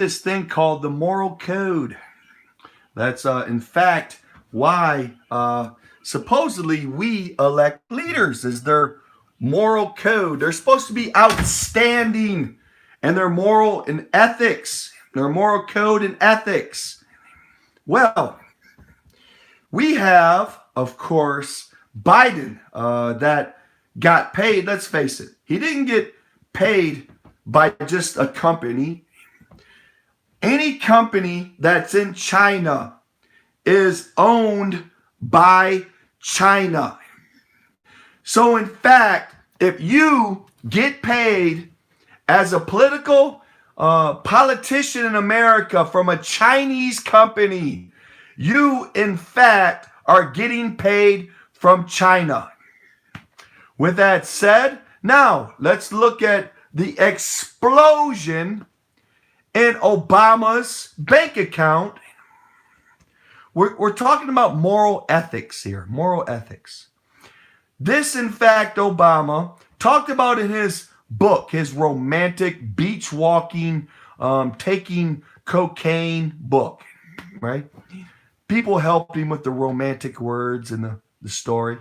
this thing called the moral code. That's in fact why supposedly we elect leaders is their moral code. They're supposed to be outstanding and their moral and ethics, their moral code and ethics. Well, we have, of course, Biden that got paid. Let's face it, he didn't get paid by just a company. Any company that's in China is owned by China. So, in fact, if you get paid as a political politician in America from a Chinese company, you, in fact, are getting paid from China. With that said, now let's look at the explosion in Obama's bank account. We're talking about moral ethics here, moral ethics. This, in fact, Obama talked about in his book, his romantic beach walking, taking cocaine book, right? People helped him with the romantic words and the story,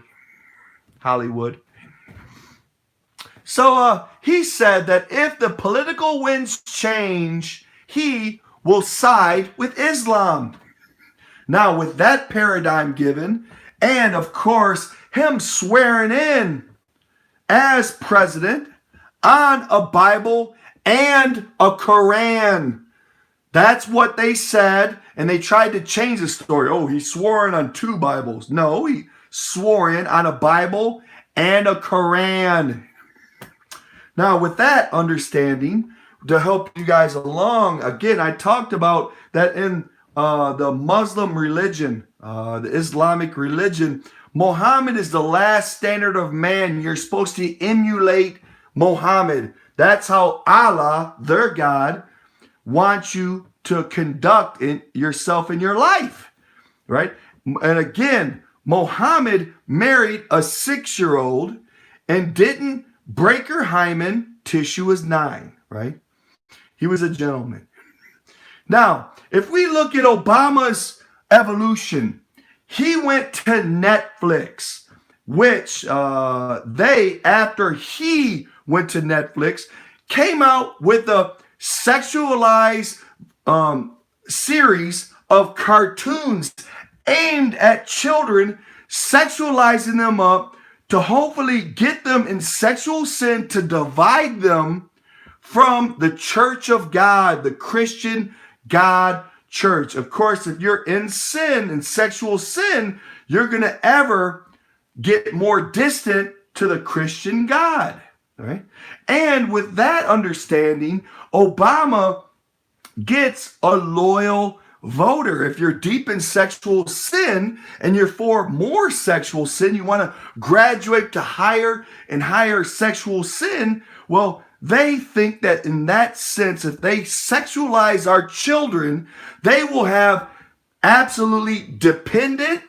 Hollywood. So he said that if the political winds change, he will side with Islam. Now, with that paradigm given, and of course, him swearing in as president on a Bible and a Quran. That's what they said, and they tried to change the story. Oh, he swore in on 2 Bibles. No, he swore in on a Bible and a Quran. Now, with that understanding, to help you guys along, again, I talked about that in the Muslim religion, the Islamic religion, Muhammad is the last standard of man. You're supposed to emulate Muhammad. That's how Allah, their God, wants you to conduct yourself in your life, right? And again, Muhammad married a 6-year-old and didn't break her hymen till she was 9, right? He was a gentleman. Now, if we look at Obama's evolution, he went to Netflix, which after he went to Netflix, came out with a sexualized series of cartoons aimed at children, sexualizing them up to hopefully get them in sexual sin to divide them from the Church of God, the Christian God church. Of course, if you're in sin, in sexual sin, you're going to ever get more distant to the Christian God, right? And with that understanding, Obama gets a loyal voter. If you're deep in sexual sin and you're for more sexual sin, you want to graduate to higher and higher sexual sin, well, they think that in that sense, if they sexualize our children, they will have absolutely dependent,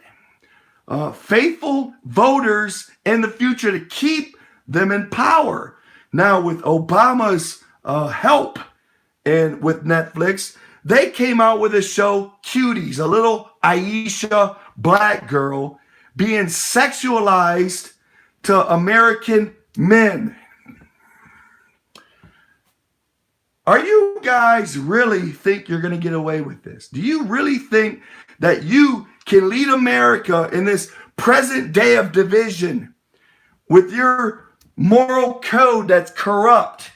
faithful voters in the future to keep them in power. Now, with Obama's help and with Netflix, they came out with a show, Cuties, a little Aisha black girl being sexualized to American men. Are you guys really think you're going to get away with this? Do you really think that you can lead America in this present day of division with your moral code that's corrupt?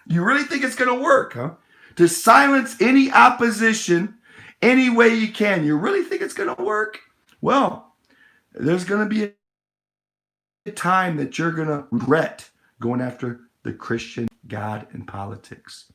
You really think it's going to work, huh? To silence any opposition any way you can. You really think it's going to work? Well, there's going to be a time that you're going to regret going after the Christian God in politics.